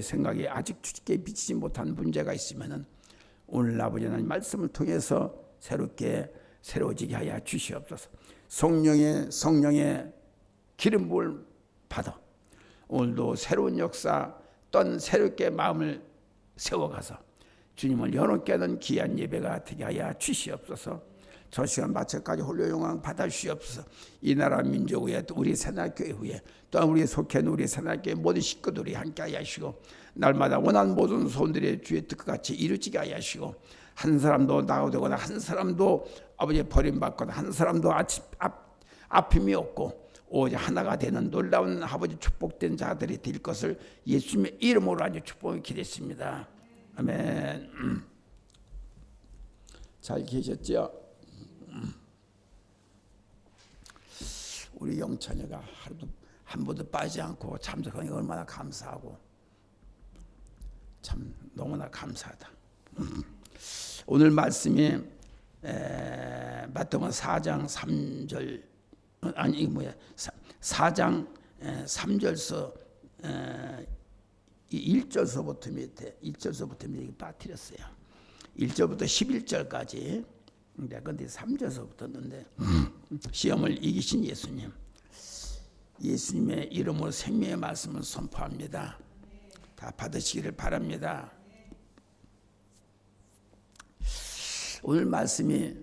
생각이 아직 주께 비치지 못한 문제가 있으면은 오늘 아버지 하나님 말씀을 통해서 새로워지게 하여 주시옵소서. 성령의 기름 부음을 받아 오늘도 새로운 역사 또한 새롭게 마음을 세워가서 주님을 여롭게 하는 귀한 예배가 되게 하여 주시옵소서. 저 시간 마쳐까지 홀로 영광 받아 주시옵소서. 이 나라 민족 위에 또 우리 새날교회 후에 또한 우리 속해 있는 우리 새날교회 모든 식구들이 함께 하여 주시고 날마다 원하는 모든 소원들이 주의 뜻과 같이 이루어지게 하여 주시고 한 사람도 나오되거나 한 사람도 아버지 버림받거나 한 사람도 아픔이 없고 오직 하나가 되는 놀라운 아버지 축복된 자들이 될 것을 예수님의 이름으로 아주 축복을 기대했습니다. 아멘. 잘 계셨죠? 우리 영찬이가 하루도 한 번도 빠지지 않고 참석하니 얼마나 감사하고 참 너무나 감사하다. 오늘 말씀이 마태복음 4장 3절 4장 3절서 1절서부터 밑에 빠뜨렸어요. 1절부터 11절까지. 근데 3절서부터였는데 시험을 이기신 예수님의 이름으로 생명의 말씀을 선포합니다. 다 받으시기를 바랍니다. 오늘 말씀이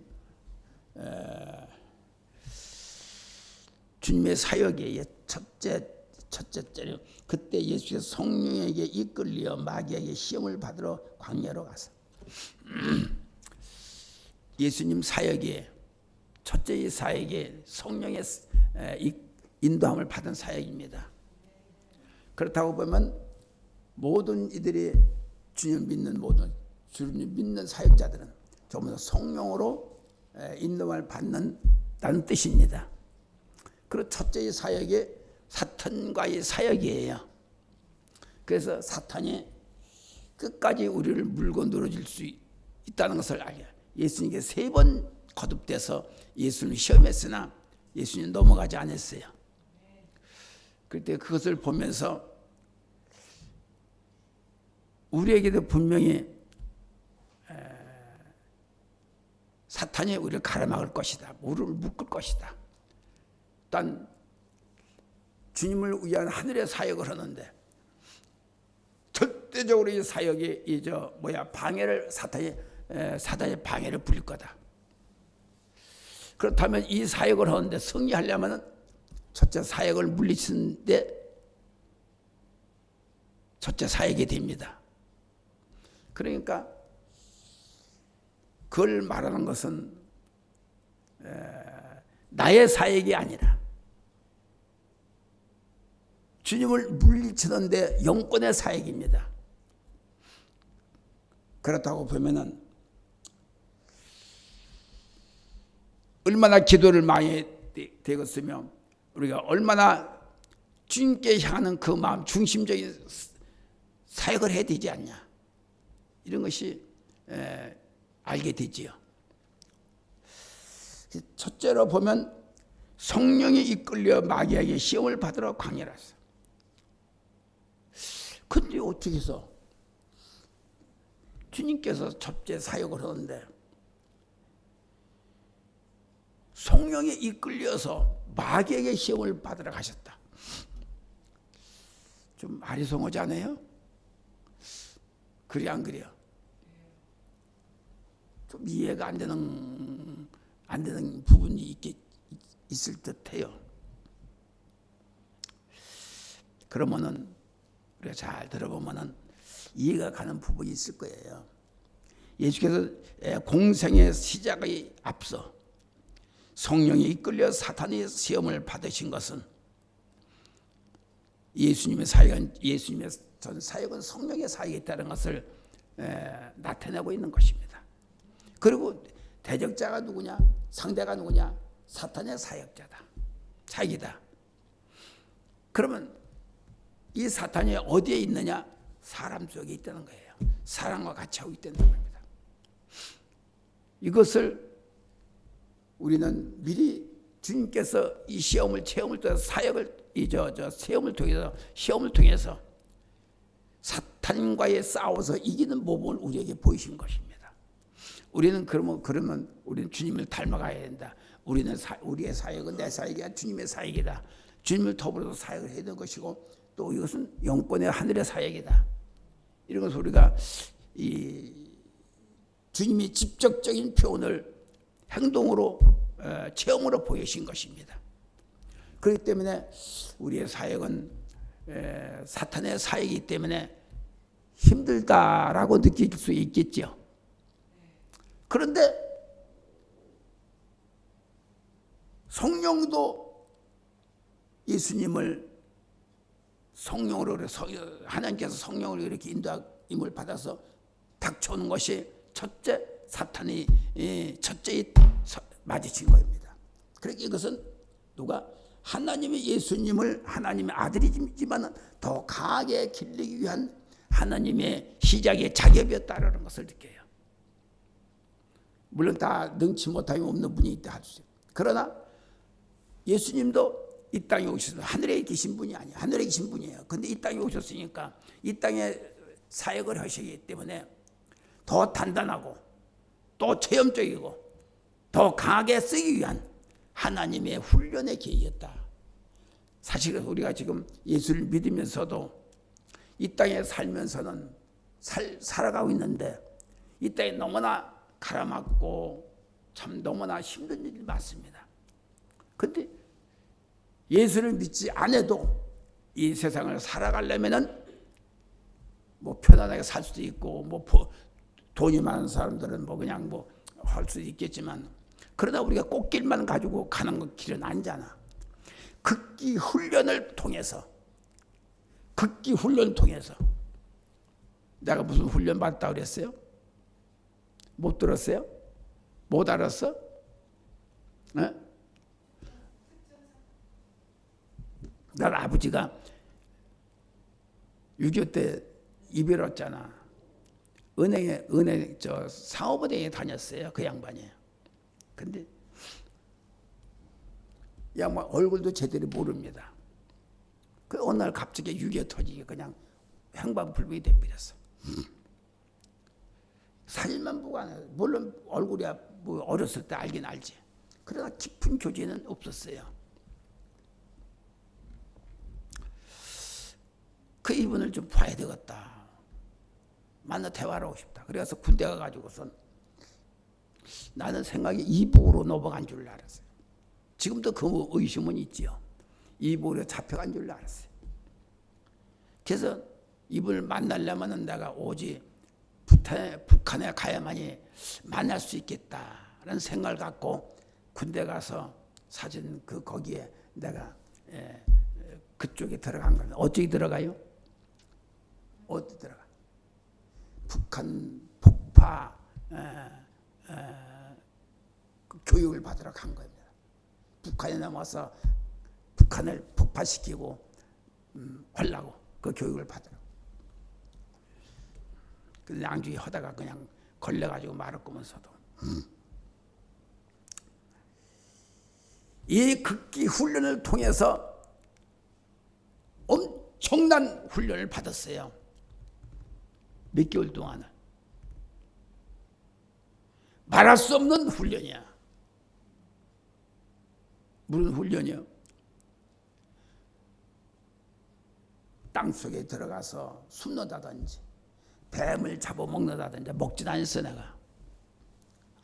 주님의 사역의 첫째째로 그때 예수께서 성령에게 이끌려 마귀에게 시험을 받으러 광야로 가서 예수님 사역의 첫째의 사역이 성령의 인도함을 받은 사역입니다. 그렇다고 보면 모든 이들이 주님 믿는 사역자들은 전부 다 성령으로 인도함을 받는다는 뜻입니다. 그리고 첫째의 사역이 사탄과의 사역이에요. 그래서 사탄이 끝까지 우리를 물고 늘어질 수 있다는 것을 알아요. 예수님께 3번 거듭돼서 예수님 시험했으나 예수님 넘어가지 않았어요. 그때 그것을 보면서 우리에게도 분명히 사탄이 우리를 가로막을 것이다. 무릎을 묶을 것이다. 단 주님을 위한 하늘의 사역을 하는데 절대적으로 이 사역이 방해를 사단의 방해를 부릴 거다. 그렇다면 이 사역을 하는데 승리하려면 첫째 사역을 물리치는데 첫째 사역이 됩니다. 그러니까 그걸 말하는 것은 나의 사역이 아니라 주님을 물리치는데 영권의 사역입니다. 그렇다고 보면은 얼마나 기도를 많이 되었으며 우리가 얼마나 주님께 향하는 그 마음 중심적인 사역을 해야 되지 않냐 이런 것이 알게 되지요. 첫째로 보면 성령이 이끌려 마귀에게 시험을 받으러 광야로 왔어. 근데 어떻게 해서 주님께서 첫째 사역을 하는데 성령에 이끌려서 마귀에게 시험을 받으러 가셨다. 좀 아리송하지 않아요? 그래 안 그래요? 좀 이해가 안 되는 부분이 있을 듯해요. 그러면은 우리가 잘 들어보면은 이해가 가는 부분이 있을 거예요. 예수께서 공생의 시작에 앞서 성령이 이끌려 사탄의 시험을 받으신 것은 예수님의 전 사역은 성령의 사역이 있다는 것을 나타내고 있는 것입니다. 그리고 대적자가 누구냐? 상대가 누구냐? 사탄의 사역자다. 자기다. 그러면 이 사탄이 어디에 있느냐? 사람 속에 있다는 거예요. 사람과 같이 하고 있다는 겁니다. 이것을 우리는 미리 주님께서 이 체험을 통해서 사역을 시험을 통해서 사탄과의 싸워서 이기는 모범을 우리에게 보이신 것입니다. 우리는 그러면 우리는 주님을 닮아가야 된다. 우리의 사역은 내 사역이 아니라 주님의 사역이다. 주님을 더불어서 사역을 해야 되는 것이고 또 이것은 영권의 하늘의 사역이다. 이런 것을 우리가 주님이 직접적인 표현을 행동으로 체험으로 보이신 것입니다. 그렇기 때문에 우리의 사역은 사탄의 사역이기 때문에 힘들다라고 느낄 수 있겠죠. 그런데 성령도 예수님을 성령으로 하나님께서 성령을 이렇게 인도임을 받아서 닥쳐오는 것이 첫째 사탄이 첫째 맞으신 겁니다. 그러니까 이것은 누가 하나님의 예수님을 하나님의 아들이지만 더 강하게 길리기 위한 하나님의 시작의 작업이었다라는 것을 느껴요. 물론 다 능치 못함이 없는 분이 있다 하죠. 그러나 예수님도 이 땅에 오셔서 하늘에 계신 분이 아니에요. 하늘에 계신 분이에요. 근데 이 땅에 오셨으니까 이 땅에 사역을 하시기 때문에 더 단단하고 또 체험적이고 더 강하게 쓰기 위한 하나님의 훈련의 계획이었다. 사실 우리가 지금 예수를 믿으면서도 이 땅에 살면서는 살아가고 있는데 이 땅에 너무나 가라맞고 참 너무나 힘든 일이 많습니다. 그런데 예수를 믿지 않아도 이 세상을 살아가려면은 뭐 편안하게 살 수도 있고 뭐 돈이 많은 사람들은 뭐 그냥 뭐 할 수도 있겠지만 그러나 우리가 꽃길만 가지고 가는 길은 아니잖아. 극기 훈련을 통해서 내가 무슨 훈련 받았다 그랬어요? 못 들었어요? 못 알았어? 네? 난 아버지가 6.25 때 이별했잖아. 은행 상업은행에 다녔어요. 그 양반이. 근데 양반 얼굴도 제대로 모릅니다. 그 어느 날 갑자기 6.25 터지게 그냥 행방불명이 돼버렸어. 사진만 보고 안 해요. 물론 얼굴이야 뭐 어렸을 때 알긴 알지. 그러나 깊은 교제는 없었어요. 그 이분을 좀 봐야 되겠다. 만나 대화를 하고 싶다. 그래서 군대 가가지고선 나는 생각이 이복으로 넘어간 줄 알았어요. 지금도 그 의심은 있지요. 이복으로 잡혀간 줄 알았어요. 그래서 이분을 만나려면 내가 오직 북한에 가야만이 만날 수 있겠다라는 생각을 갖고 군대 가서 사진 거기에 내가 그쪽에 들어간 겁니다. 어떻게 들어가요? 어디 들어가? 북한 폭파 그 교육을 받으러 간 겁니다. 북한에 남아서 북한을 폭파시키고 하려고 그 교육을 받으러. 근데 양주기 하다가 그냥 걸려가지고 말을 거면서도 이 극기 훈련을 통해서 엄청난 훈련을 받았어요. 몇 개월 동안은. 말할 수 없는 훈련이야. 무슨 훈련이요? 땅속에 들어가서 숨는다든지 뱀을 잡아먹는다든지 먹지도 않았어 내가.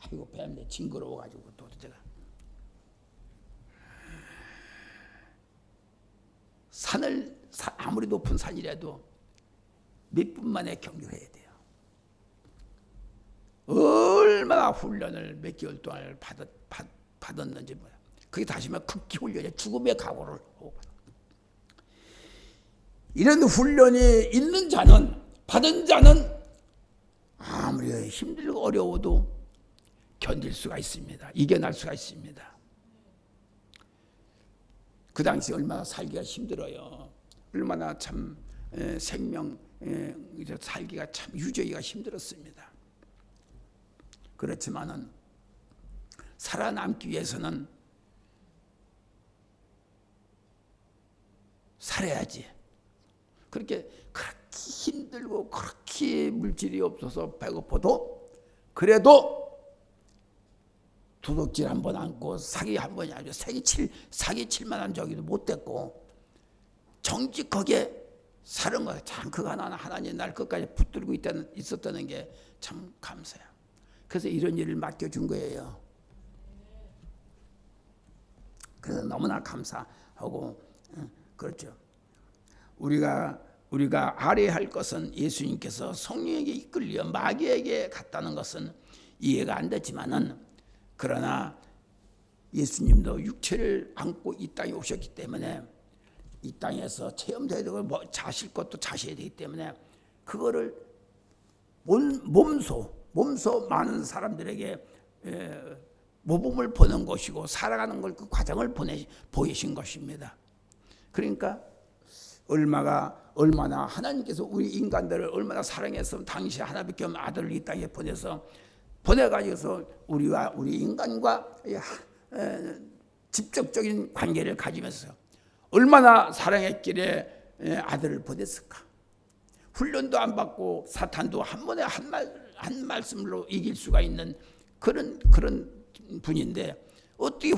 아이고 뱀들 징그러워가지고 또 제가 산을 아무리 높은 산이라도 몇 분 만에 경유해야 돼요. 얼마나 훈련을 몇 개월 동안 받았는지 뭐야. 그게 다시면 극기 훈련이야. 죽음의 각오를 하고. 이런 훈련이 있는 자는 받은 자는 아무리 힘들고 어려워도 견딜 수가 있습니다. 이겨낼 수가 있습니다. 그 당시 얼마나 살기가 힘들어요. 얼마나 참 생명 살기가 참 유지하기가 힘들었습니다. 그렇지만은 살아남기 위해서는 살아야지. 그렇게 힘들고 그렇게 물질이 없어서 배고파도 그래도 도둑질 한 번 안고 사기 한 번이 아니고 사기 칠 만한 적이 못 됐고 정직하게 사는 거야. 참 그가 하나님 날 끝까지 붙들고 있었다는 게 참 감사해요. 그래서 이런 일을 맡겨준 거예요. 그래서 너무나 감사하고 그렇죠. 우리가 알아야 것은 예수님께서 성령에게 이끌려 마귀에게 갔다는 것은 이해가 안 되지만은 그러나 예수님도 육체를 안고 이 땅에 오셨기 때문에 이 땅에서 체험돼야 되고 자실 것도 자셔야 되기 때문에 그거를 몸소 많은 사람들에게 모범을 보는 것이고 살아가는 걸 그 과정을 보이신 것입니다. 그러니까 얼마나 하나님께서 우리 인간들을 얼마나 사랑해서 당시 하나밖에 없는 아들을 이 땅에 보내가지고서 우리와 우리 인간과 직접적인 관계를 가지면서 얼마나 사랑했길래 아들을 보냈을까. 훈련도 안 받고 사탄도 한 번에 한 말씀으로 이길 수가 있는 그런 분인데 어떻게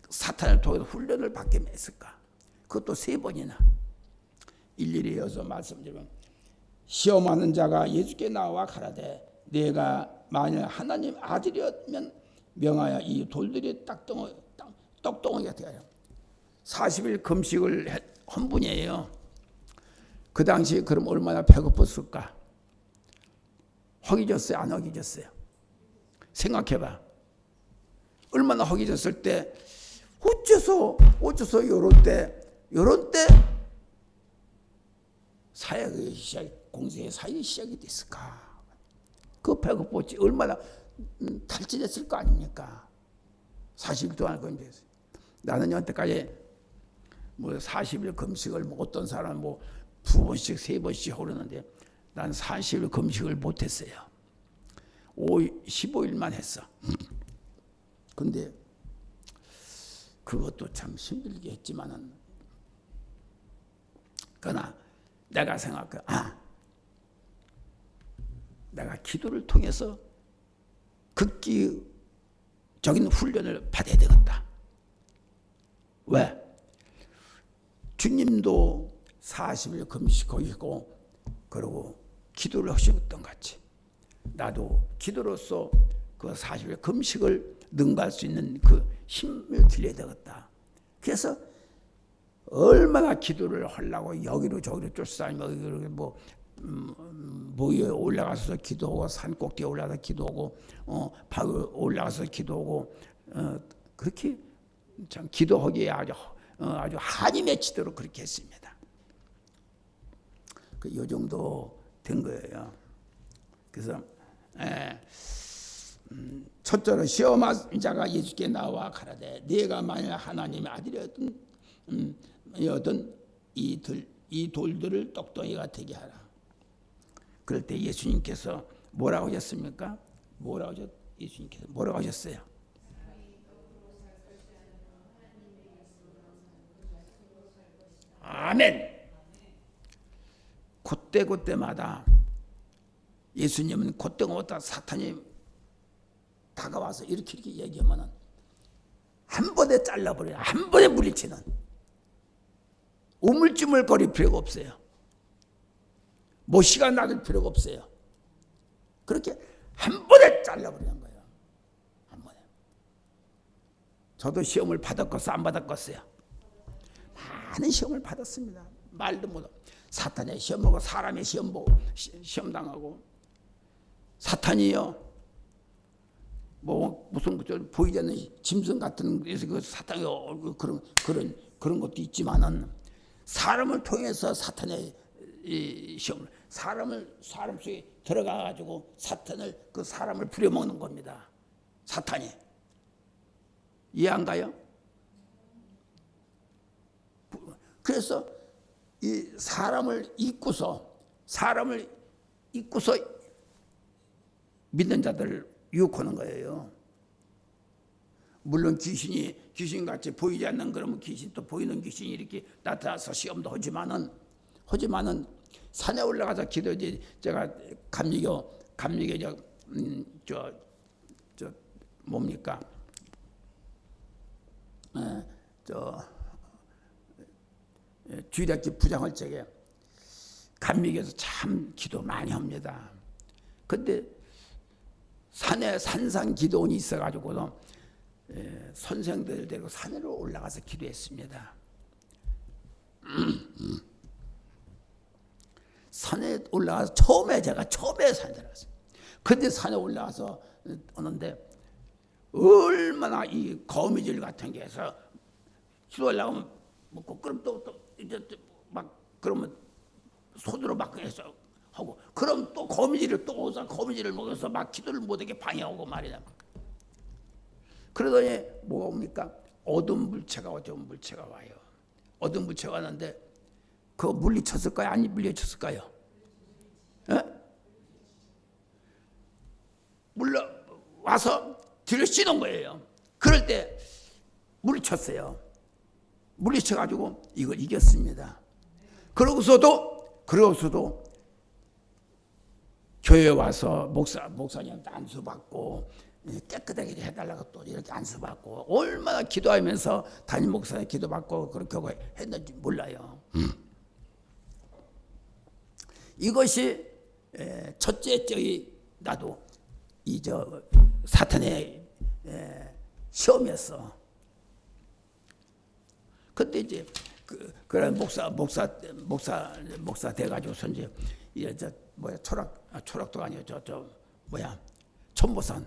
사탄을 통해서 훈련을 받게 했을까. 그것도 3번이나 일일이 이어서 말씀드리면 시험하는 자가 예수께 나와 가라되 내가 만일 하나님 아들이었으면 명하여 이 돌들이 떡덩어리가 되어요. 40일 금식을 한 분이에요. 그 당시 그럼 얼마나 배고팠을까? 허기졌어요? 안 허기졌어요? 생각해봐. 얼마나 허기졌을 때 어째서 요런 때 사역의 공생의 사역이 시작이 됐을까? 그 배고팠지 얼마나 탈진했을 거 아닙니까? 40일 동안 금식했어요. 나는 여태까지 40일 금식을 어떤 사람은 2번씩 3번씩 하려는데 난 40일 금식을 못했어요. 15일만 했어. 근데 그것도 참 힘들게 했지만은 그러나 내가 생각해 내가 기도를 통해서 극기적인 훈련을 받아야 되겠다. 왜? 주님도 40일 금식하시고 그러고 기도를 하셨던 것 같이 나도 기도로서 그 40일 금식을 능가할 수 있는 그 힘을 길러야 되겠다. 그래서 얼마나 기도를 하려고 여기로 저기로 쫓아다니고 모에 올라가서 기도하고 산 꼭대기에 올라가서 기도하고 바위 올라가서 기도하고 그렇게 참 기도하기에 아주 한이 맺히도록 그렇게 했습니다. 이 정도 된 거예요. 그래서 첫째로 시험한 자가 예수께 나와 가라되 네가 만일 하나님의 아들이었던 이 돌들을 떡덩이가 되게 하라. 그럴 때 예수님께서 뭐라고 하셨습니까? 예수님께서 뭐라고 하셨어요? 아멘. 그때마다 예수님은 그때마다 사탄이 다가와서 이렇게 얘기하면 한 번에 잘라버려요. 한 번에 물리치는. 우물쭈물거릴 필요가 없어요. 시간 놔둘 필요가 없어요. 그렇게 한 번에 잘라버리는 거예요. 한 번에. 저도 시험을 받았겠어요? 안 받았겠어요? 많은 시험을 받았습니다. 말도 못하고 사탄의 시험 보고 사람의 시험 보고 시험 당하고 사탄이요 무슨 보이지 않는 짐승 같은 그 사탄의 그런 것도 있지만은 사람을 통해서 사탄의 시험 사람 속에 들어가 가지고 그 사람을 부려먹는 겁니다. 사탄이 이해 안 가요? 그래서 이 사람을 잊고서 믿는 자들을 유혹하는 거예요. 물론 귀신같이 보이지 않는 그러면 귀신 또 보이는 귀신이 이렇게 나타나서 시험도 하지만은 하지만은 산에 올라가서 기도지. 제가 감리교 저 뭡니까? 주일학기 부장할 적에 감리교에서 참 기도 많이 합니다. 근데 산에 산상 기도원이 있어가지고도 선생들 데리고 산으로 올라가서 기도했습니다. 산에 올라가서 처음에 산에 들어갔어요. 근데 산에 올라가서 오는데 얼마나 이 거미줄 같은 게 해서 기도하려면 먹고 그럼 또 이제 막 그러면 손으로 막 해서 하고 그럼 또 거미줄을 또 오서 거미줄을 먹어서 막 기도를 못하게 방해하고 말이야. 그러더니 뭐가 옵니까? 어두운 물체가 와요. 어두운 물체가 왔는데 그거 물리쳤을까요? 아니 물리쳤을까요? 물러와서 뒤를 씌는 거예요. 그럴 때 물리쳤어요. 물리쳐가지고 이걸 이겼습니다. 그러고서도 교회 와서 목사님한테 안수받고 깨끗하게 해달라고 또 이렇게 안수받고 얼마나 기도하면서 담임 목사님 기도받고 그렇게 했는지 몰라요. 이것이 첫째 적이 나도 사탄의 시험이었어. 그때 이제 그런 목사 돼가지고서 이제 초락도 아니요 천보산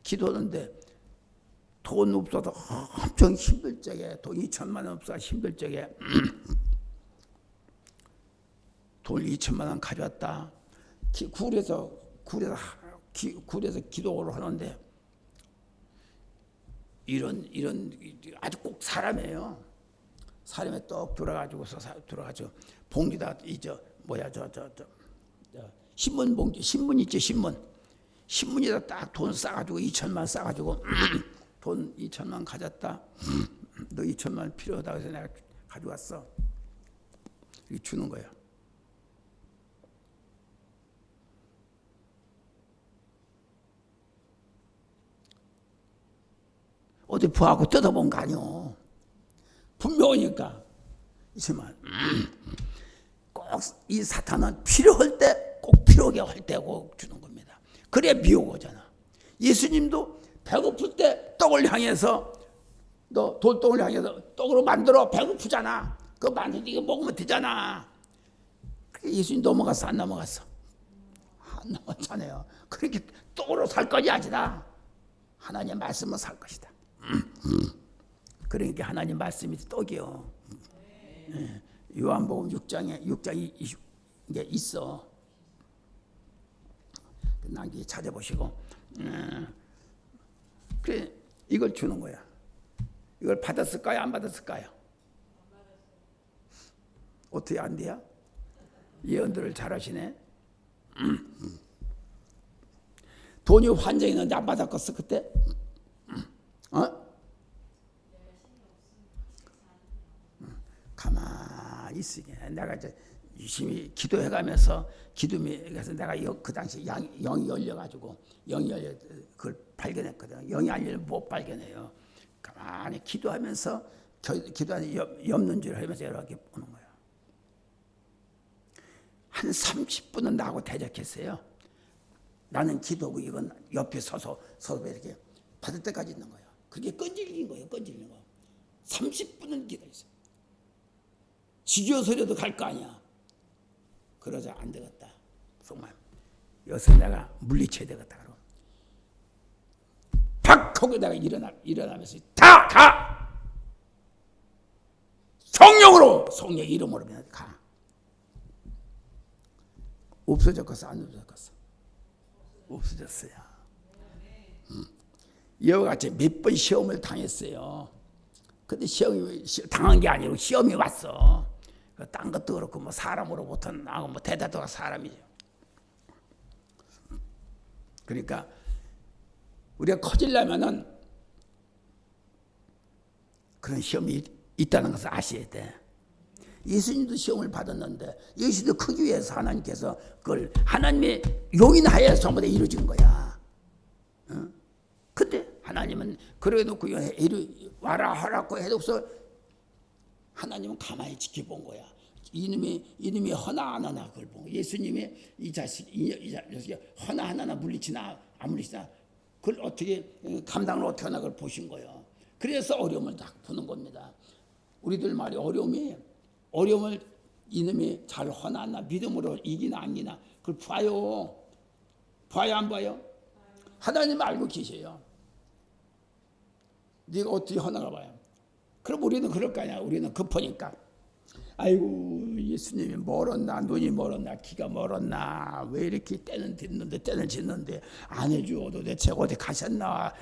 기도하는데 돈 없어도 엄청 힘들 적에 돈 2천만 원 없어서 힘들 적에 돈 2천만 원 가져왔다. 굴에서 기도를 하는데 이런 아주 꼭 사람이에요. 사람에 떡 들어가지고서 봉지다 신문 봉지 신문 있지 신문에다 딱 돈 싸가지고 2천만 싸가지고 돈 2천만 가졌다. 너 2천만 필요하다 해서 내가 가져왔어. 이렇게 주는 거야. 어디 부하고 뜯어본 거 아니오. 분명하니까. 이지만 꼭 이 사탄은 필요할 때 꼭 필요하게 할 때 꼭 주는 겁니다. 그래야 미혹 오잖아. 예수님도 배고플 때 떡을 향해서 너 돌덩을 향해서 떡으로 만들어 배고프잖아. 그거 만들어 이거 먹으면 되잖아. 예수님 넘어갔어 안 넘어갔어? 안 넘어갔잖아요. 그렇게 떡으로 살 것이 아니라 하나님의 말씀은 살 것이다. 그러니까 하나님 말씀이 떡이요. 요한복음 6장이 이게 있어. 나중에 찾아보시고. 그래 이걸 주는 거야. 이걸 받았을까요? 안 받았을까요? 어떻게 안 돼요? 예언들을 잘하시네. 돈이 환정이 있는데 안 받았겠어 그때? 가만히 있으게. 내가 이제 열심히 기도해가면서 기도해서 내가 그 당시 영이 열려가지고 그걸 발견했거든. 영이 열리면 못 발견해요. 가만히 기도하면서 기도하는 엽는 줄 하면서 이렇게 보는 거야. 한 30분은 나하고 대적했어요. 나는 기도고 이건 옆에 서서 이렇게 받을 때까지 있는 거예요. 그게 끈질긴 거예요. 30분은 기도했어요. 지겨서라도 갈 거 아니야. 그러자 안 되겠다. 정말 여기서 내가 물리쳐야 되겠다. 그럼 팍 하고 내가 일어나면서 가! 성령 이름으로 가. 없어졌겠어? 안 없어졌겠어? 없어졌어요. 이와 같이 몇 번 시험을 당했어요. 근데 시험이 당한 게 아니고 시험이 왔어. 딴 것도 그렇고 뭐 사람으로부터 나고 뭐 대다도가 사람이죠. 그러니까 우리가 커지려면은 그런 시험이 있다는 것을 아셔야 돼. 예수님도 시험을 받았는데 예수도 크기 위해서 하나님께서 그걸 하나님의 용인하여서 전부 다 이루어진 거야. 근데 하나님은 그래 놓고 와라 하라고 해도서 하나님은 가만히 지켜본 거야. 이놈이 허나 안 하나 그걸 보고 예수님이 이 자식이 허나 하나 물리치나 안 물리치나 그걸 어떻게 감당을 어떻게 하나 그걸 보신 거예요. 그래서 어려움을 딱 푸는 겁니다. 우리들 말이 어려움을 이놈이 잘 허나나 믿음으로 이기나 안 이기나 그걸 봐요. 봐요 안 봐요? 하나님 알고 계셔요. 네가 어떻게 허나가 봐요. 그럼 우리는 그럴 거 아니야. 우리는 급하니까. 아이고 예수님이 멀었나 눈이 멀었나 기가 멀었나 왜 이렇게 때는 듣는데 때는 짓는데 안 해주어도 대체 어디 가셨나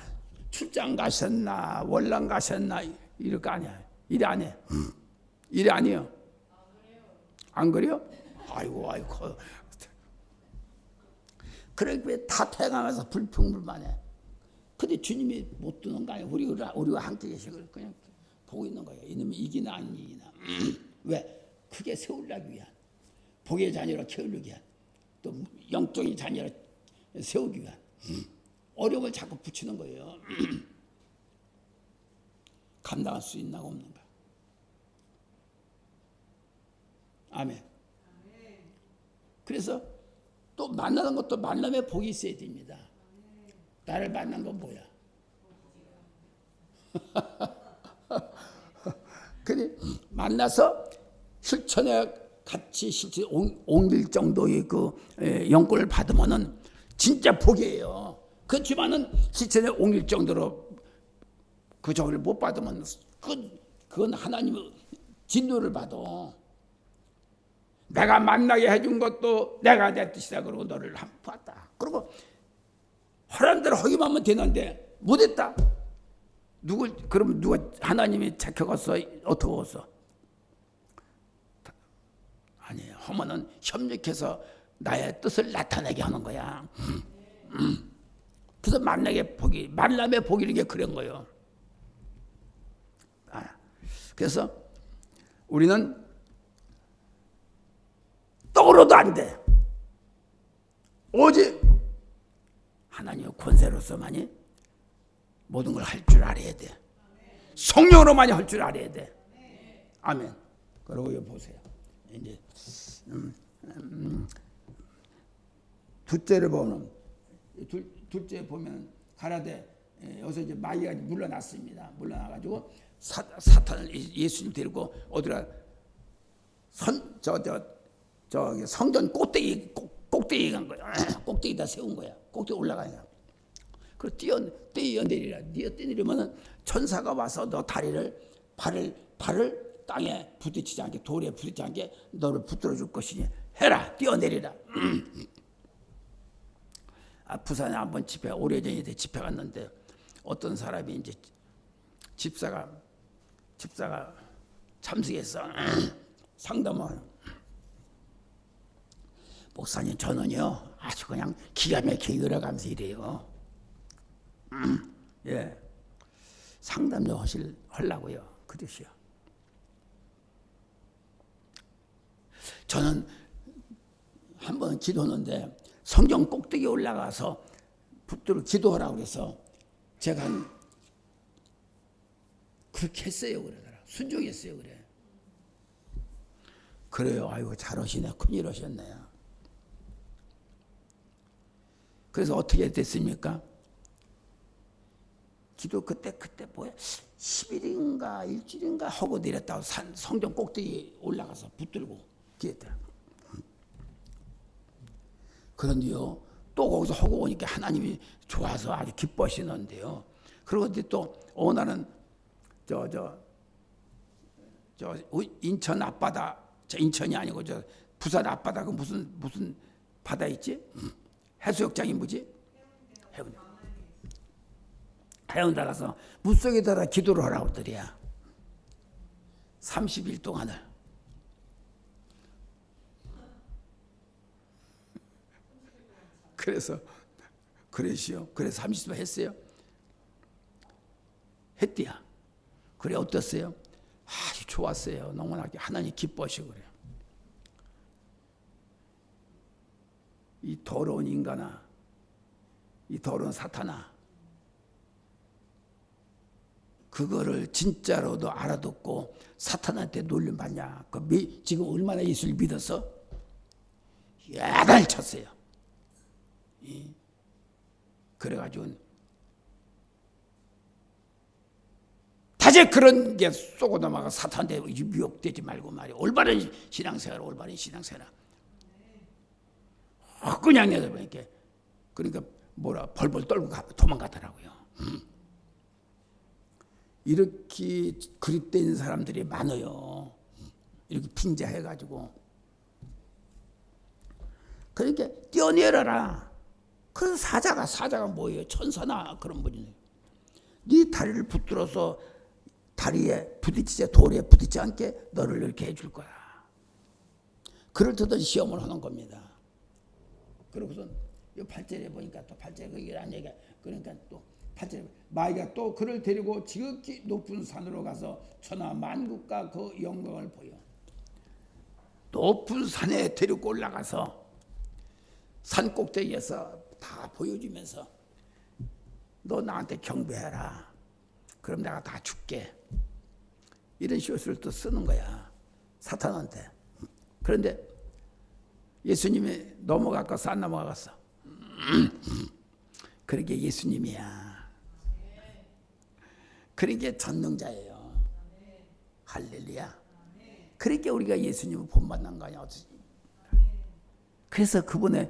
출장 가셨나 월남 가셨나 이럴 거 아니야. 이래 안 해. 이래 아니에요. 안 그래요? 아이고 그렇게 다 태어나면서 불평불만해. 근데 주님이 못 두는 거 아니에요. 우리가 함께 계시고 그냥 보고 있는 거예요. 이놈이 이기나 안 이기나. 왜? 크게 세우려기 위한, 복의 자녀로 키우기 위한, 또 영적인 자녀로 세우기 위한 어려움을 자꾸 붙이는 거예요. 감당할 수 있나 없는가. 아멘. 그래서 또 만나는 것도 만남에 복이 있어야 됩니다. 나를 만난 건 뭐야? 그래 만나서 실천에 같이 옮길 정도의 그 영권을 받으면은 진짜 복이에요. 그렇지만은 실천에 옮길 정도로 그 저를 못 받으면 그건 하나님의 진노를 받아. 내가 만나게 해준 것도 내가 내 뜻이다 그러고 너를 한번 봤다. 그리고 하라는 대로 하기만 하면 되는데 못했다. 그럼 누가 하나님이 착해갔어? 어떻게 왔어? 아니에요. 하면은 협력해서 나의 뜻을 나타내게 하는 거야. 그래서 만남의 복이라는 게 그런 거예요. 그래서 우리는 떠오르도 안 돼. 오직 하나님의 권세로서만이 모든 걸 할 줄 알아야 돼. 성령으로만이 할 줄 알아야 돼. 아멘. 그리고 여기 보세요. 이제 둘째를 보면 둘째 보면 가라데 여기서 이제 마귀가 물러났습니다. 물러나가지고 사탄을 예수님 데리고 어디라 성전 꼭대기 간 거야. 꼭대기다 세운 거야. 꼭대기 올라가냐. 그 뛰어내리라. 뛰어내리면은 천사가 와서 너 발을 땅에 부딪히지 않게 돌에 부딪히지 않게 너를 붙들어 줄 것이니 해라. 뛰어내리라. 부산에 한번 오래전에 집회 갔는데 어떤 사람이 이제 집사가 참석해서 상담을 목사님 저는요 아주 그냥 기가 막히게 열어가면서 이래요. 예, 상담 좀 하려고요. 그러시오. 저는 한번 기도하는데 성경 꼭대기 올라가서 붙들어 기도하라고 그래서 제가 그렇게 했어요. 그러더라. 순종했어요. 그래요. 아이고 잘하시네. 큰일 하셨네요. 그래서 어떻게 됐습니까? 기도 그때 뭐야 10일인가 일주일인가 하고 내렸다고 성경 꼭대기 올라가서 붙들고 기도했더라. 그런데요 또 거기서 하고 오니까 하나님이 좋아서 아주 기뻐하시는데요. 그리고 또 어느 날은 인천 앞바다, 인천이 아니고 부산 앞바다 그 무슨 바다 있지? 해수욕장이 뭐지? 해운대 가서 물속에다가 기도를 하라고 하더래야. 30일 동안을. 그래서 그래서 30일 했어요. 했대야. 그래 어땠어요? 아주 좋았어요. 너무나 하나님 기뻐하시고 그래요. 이 더러운 인간아, 이 더러운 사탄아, 그거를 진짜로도 알아듣고 사탄한테 놀림받냐? 지금 얼마나 예수를 믿어서 야단을 쳤어요. 그래가지고 다시 그런 게 쏘고 넘어가 사탄한테 미혹되지 말고 말이야. 올바른 신앙생활, 올바른 신앙생활. 그냥 내가 보니까 그러니까 벌벌 떨고 도망가더라고요. 이렇게 그립된 사람들이 많아요. 이렇게 빙자해가지고. 그러니까 뛰어내려라. 그 사자가 뭐예요? 천사나 그런 분이네. 네 다리를 붙들어서 다리에 부딪히지, 돌에 부딪히지 않게 너를 이렇게 해줄 거야. 그럴듯한 시험을 하는 겁니다. 그러고선 이 8절에 보니까 또 8절에 거기 안 얘기해. 그러니까 또 8절에 마귀가 또 그를 데리고 지극히 높은 산으로 가서 천하 만국과 그 영광을 보여. 높은 산에 데리고 올라가서 산 꼭대기에서 다 보여주면서 너 나한테 경배해라. 그럼 내가 다 줄게. 이런 시옷을 또 쓰는 거야. 사탄한테. 그런데 예수님이 넘어갔고 산 넘어갔어. 그러게 예수님이야. 그러게 전능자예요. 할렐루야. 그러니까 우리가 예수님을 본받는 거 아니야. 그래서 그분의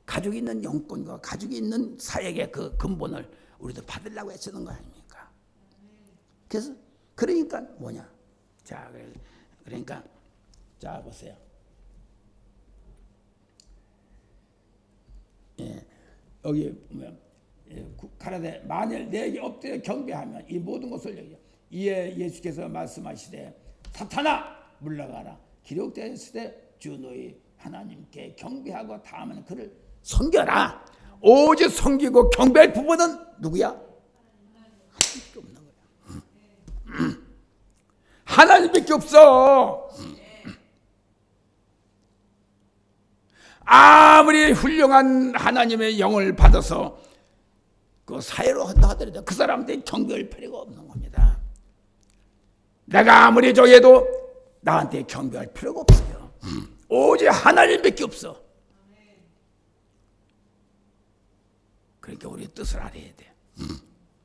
가지고 있는 영권과 가지고 있는 사역의 그 근본을 우리도 받으려고 애쓰는 거 아닙니까? 그래서 그러니까 뭐냐? 자, 그러니까 자 보세요. 예, 여기 보면 가라데 만일 내게 엎드려 경배하면 이 모든 것을 여기 이에 예수께서 말씀하시되 사탄아 물러가라. 기록되어 있으되 주 너희 하나님께 경배하고 다음에는 그를 섬겨라. 오직 섬기고 경배할 부분은 누구야? 하나님밖에 없는 거야. 하나님밖에 없어. 아무리 훌륭한 하나님의 영을 받아서 그 사회로 한다 하더라도 그 사람한테 경배할 필요가 없는 겁니다. 내가 아무리 저해도 나한테 경배할 필요가 없어요. 오직 하나님밖에 없어. 그러니까 우리 뜻을 알아야 돼.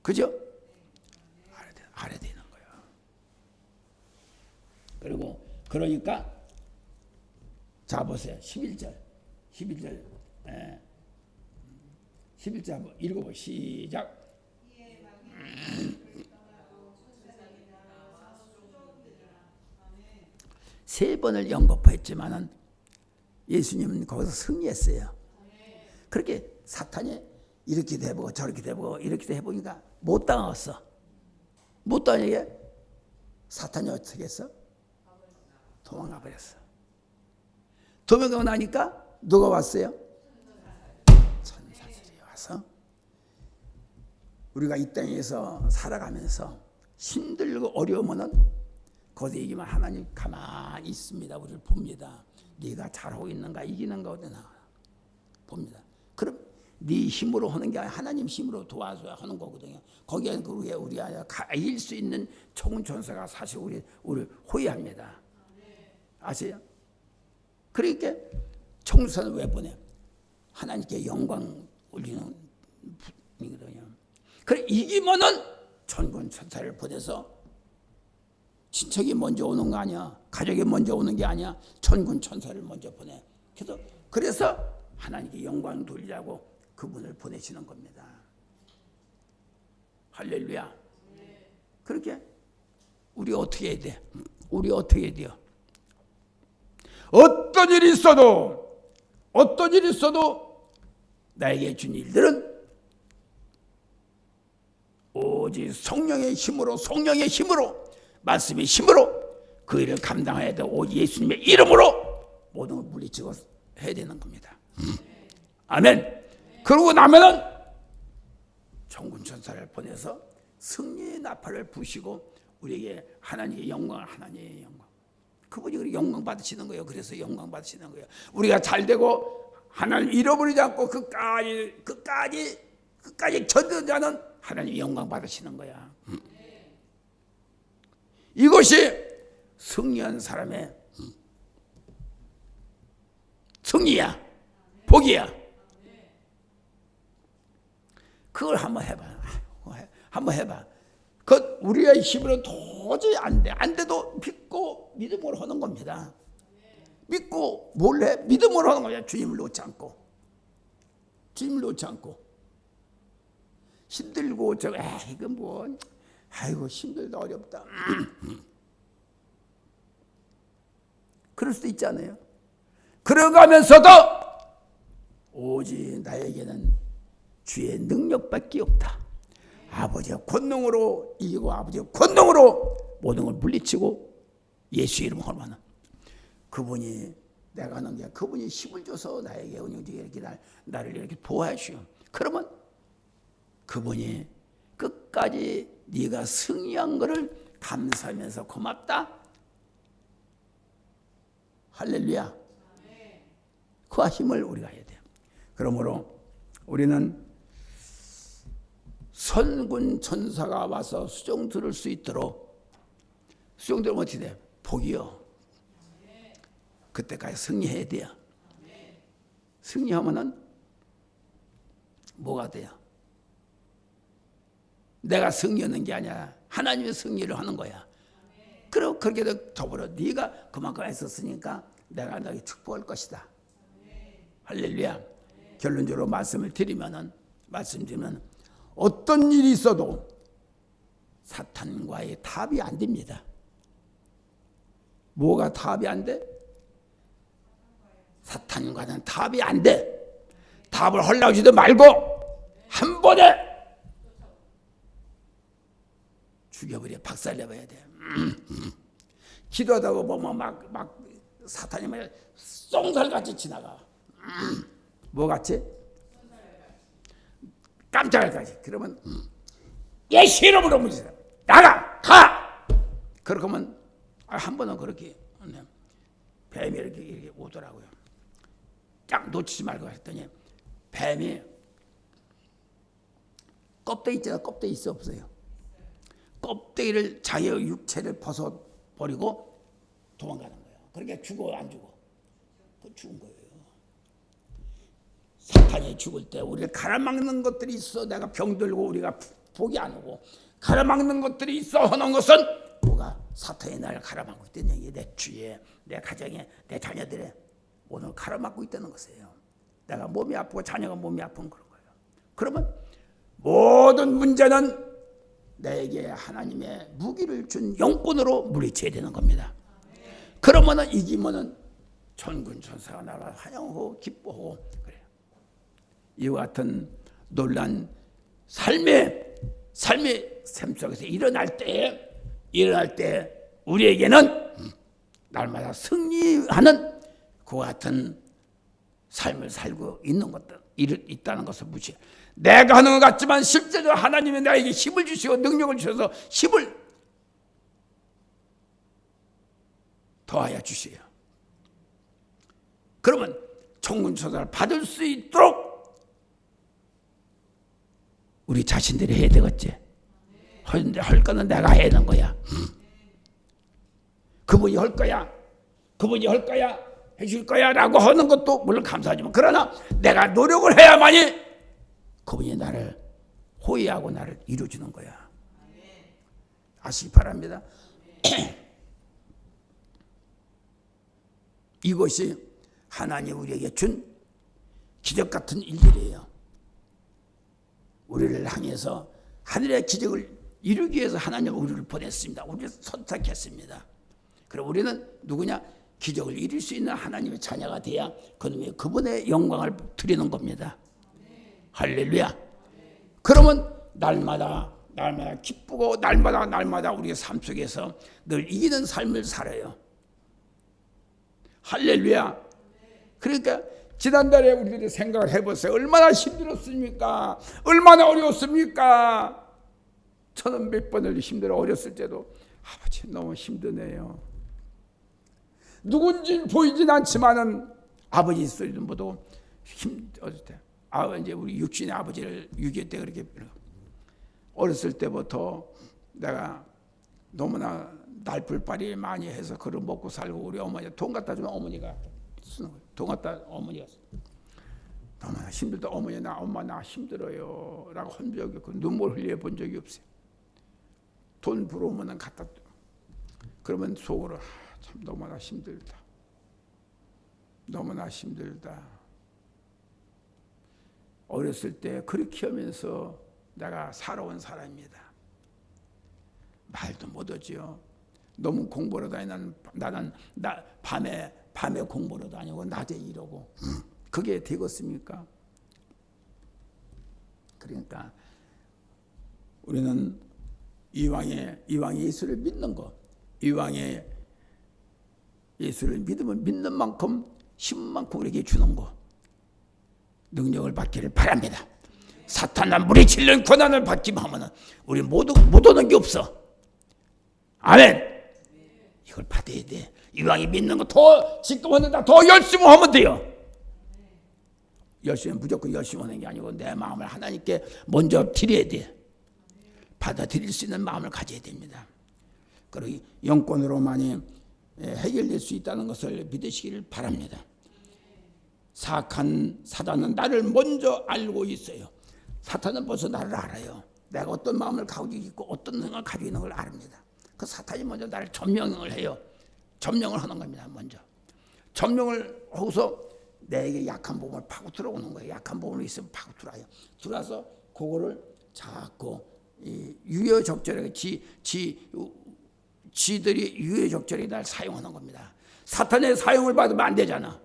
그죠? 알아야 되는 거야. 그리고 그러니까 자 보세요. 11절 11절 읽어보 시작. 세 번을 연거푸했지만은 예수님은 거기서 승리했어요. 그렇게 사탄이 이렇게 해보고 저렇게 해보고 이렇게 해보니까 못 당했어. 못 당하게 사탄이 어떻게 했어? 도망가 버렸어. 도망가고 나니까 누가 왔어요? 천사들이 와서 우리가 이 땅에서 살아가면서 힘들고 어려우면은 거기에 이기면 하나님 가만히 있습니다. 우리를 봅니다. 네가 잘하고 있는가 이기는가 어디나 봅니다. 그럼 네 힘으로 하는 게 아니라 하나님 힘으로 도와줘야 하는 거거든요. 거기에 우리 안에 이길 수 있는 총천사가 사실 우리 호위합니다. 아세요? 그러니까 총천사는 왜 보내? 하나님께 영광 올리는 분이거든요. 그래 이기면은 천군 천사를 보내서 친척이 먼저 오는 거 아니야. 가족이 먼저 오는 게 아니야. 천군 천사를 먼저 보내. 그래서 하나님께 영광 돌리라고 그분을 보내시는 겁니다. 할렐루야. 그렇게 우리 어떻게 해야 돼? 우리 어떻게 해야 돼요? 어떤 일이 있어도 나에게 준 일들은 오직 성령의 힘으로 말씀의 힘으로 그 일을 감당해야 돼. 오직 예수님의 이름으로 모든 걸 물리치고 해야 되는 겁니다. 아멘. 그러고 나면은 천군 천사를 보내서 승리의 나팔을 부시고 우리에게 하나님의 영광, 하나님의 영광. 그분이 그렇게 영광 받으시는 거예요. 그래서 영광 받으시는 거예요. 우리가 잘 되고 하나님 잃어버리지 않고 끝까지 견디는 자는 하나님 영광 받으시는 거야. 이것이 승리한 사람의 승리야, 복이야. 그걸 한번 해봐. 한번 해봐. 그 우리의 힘으로는 도저히 안 돼. 안 돼도 믿고 믿음으로 하는 겁니다. 믿고 뭘 해? 믿음으로 하는 거야. 주님을 놓지 않고. 주님을 놓지 않고. 힘들고 저거 이건 뭐 아이고 힘들다 어렵다. 그럴 수도 있잖아요. 그러가면서도 오직 나에게는 주의 능력밖에 없다. 아버지의 권능으로 이기고 아버지의 권능으로 모든 걸 물리치고 예수 이름으로 하면 그분이 내가 하는 게 그분이 힘을 줘서 나에게 운영되게 이렇게 나를 이렇게 보호하시오. 그러면 그분이 끝까지 네가 승리한 것을 감사하면서 고맙다. 할렐루야. 그 힘을 우리가 해야 돼요. 그러므로 우리는 선군 천사가 와서 수종 들을 수 있도록 수종 들으면 어떻게 돼요? 복이요. 그때까지 승리해야 돼요. 승리하면은 뭐가 돼요? 내가 승리하는 게 아니라 하나님의 승리를 하는 거야. 그리고 그렇게 더불어 네가 그만큼 했었으니까 내가 너에게 축복할 것이다. 할렐루야. 결론적으로 말씀드리면 어떤 일이 있어도 사탄과의 답이 안 됩니다. 뭐가 답이 안 돼? 사탄과는 답이 안 돼. 답을 하려고 하지도 말고 한 번에 죽여버려. 박살내버려야 돼. 기도하다가 보면 막 사탄이 막 쏜살같이 지나가. 뭐 같이? 깜짝할까지. 그러면 예수 이름으로 무지해. 나가! 가! 그렇게 하면 한 번은 그렇게 뱀이 이렇게 오더라고요. 딱 놓치지 말고 했더니 뱀이 껍데기 있잖아. 껍데기 있어 없어요? 껍데기를 자기의 육체를 벗어버리고 도망가는 거예요. 그러니까 죽어 안 죽어? 죽은 거예요. 사탄이 죽을 때 우리가 가라막는 것들이 있어. 내가 병들고 우리가 복이 안 오고 가라막는 것들이 있어 하는 것은 뭐가 사탄이 나를 가라막고 있다는 얘기예요. 내 주위에, 내 가정에, 내 자녀들의 오늘 가라막고 있다는 것이에요. 내가 몸이 아프고 자녀가 몸이 아픈 그런 거예요. 그러면 모든 문제는 내게 하나님의 무기를 준 영권으로 물리쳐야 되는 겁니다. 그러면은 이기면은 천군 천사가 나를 환영하고 기뻐하고 그래요. 이와 같은 놀란 삶의 샘 속에서 일어날 때 우리에게는 날마다 승리하는 그와 같은 삶을 살고 있는 것들 있다는 것을 무시해. 내가 하는 것 같지만 실제로 하나님이 나에게 힘을 주시고 능력을 주셔서 힘을 더하여 주세요. 그러면 천군천사를 받을 수 있도록 우리 자신들이 해야 되겠지. 할 거는 내가 해야 되는 거야. 그분이 할 거야. 해줄 거야 라고 하는 것도 물론 감사하지만 그러나 내가 노력을 해야만이 그분이 나를 호의하고 나를 이루어주는 거야. 아시기 바랍니다. 이것이 하나님 우리에게 준 기적 같은 일들이에요. 우리를 향해서 하늘의 기적을 이루기 위해서 하나님은 우리를 보냈습니다. 우리를 선택했습니다. 그럼 우리는 누구냐? 기적을 이룰 수 있는 하나님의 자녀가 돼야 그분의 영광을 드리는 겁니다. 할렐루야. 그러면 날마다 기쁘고 날마다 우리의 삶 속에서 늘 이기는 삶을 살아요. 할렐루야. 그러니까 지난달에 우리들이 생각을 해보세요. 얼마나 힘들었습니까? 얼마나 어려웠습니까? 저는 몇 번을 힘들어 어렸을 때도 아버지 너무 힘드네요. 누군지 보이진 않지만은 아버지 소리도 모두 어쨌든 이제 우리 육신의 아버지를 6.25 때 그렇게 어렸을 때부터 내가 너무나 날풀빨이 많이 해서 그걸 먹고 살고 우리 어머니가 돈 갖다 주면 어머니가 쓰는 거예요. 돈 갖다 어머니가 너무나 힘들다. 어머니 엄마 나 힘들어요 라고 한 적이 없고 눈물 흘려 본 적이 없어요. 돈 부러우면 갖다 그러면 속으로 참 너무나 힘들다. 너무나 힘들다. 어렸을 때 그렇게 하면서 내가 살아온 사람입니다. 말도 못하지요. 너무 공부로 다니는 나는 밤에 공부로 다니고 낮에 이러고 그게 되겠습니까? 그러니까 우리는 이왕에 예수를 믿는 것, 이왕에 예수를 믿으면 믿는 만큼 힘 만큼 우리에게 주는 것, 능력을 받기를 바랍니다. 사탄과 물리치는 권한을 받기만 하면 우리 모두 못 오는 게 없어. 아멘. 이걸 받아야 돼. 이왕에 믿는 거 더 지금 하는다 더 열심히 하면 돼요. 열심히 무조건 열심히 하는 게 아니고 내 마음을 하나님께 먼저 드려야 돼. 받아들일 수 있는 마음을 가져야 됩니다. 그리고 영권으로만이 해결될 수 있다는 것을 믿으시기를 바랍니다. 사악한 사단은 나를 먼저 알고 있어요. 사탄은 벌써 나를 알아요. 내가 어떤 마음을 가지고 있고 어떤 생각을 가지고 있는 걸 압니다. 그 사탄이 먼저 나를 점령을 해요. 점령을 하는 겁니다. 먼저 점령을 하고서 내게 약한 부분을 파고 들어오는 거예요. 약한 부분이 있으면 파고 들어와요. 들어와서 그거를 자꾸 유효적절하게 지들이 유효적절하게 날 사용하는 겁니다. 사탄의 사용을 받으면 안 되잖아.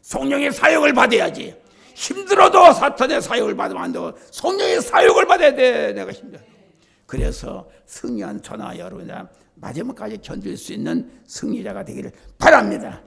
성령의 사용을 받아야지. 힘들어도 사탄의 사용을 받으면 안 되고 성령의 사용을 받아야 돼. 내가 힘들어. 그래서 승리한 저나 여러분이 마지막까지 견딜 수 있는 승리자가 되기를 바랍니다.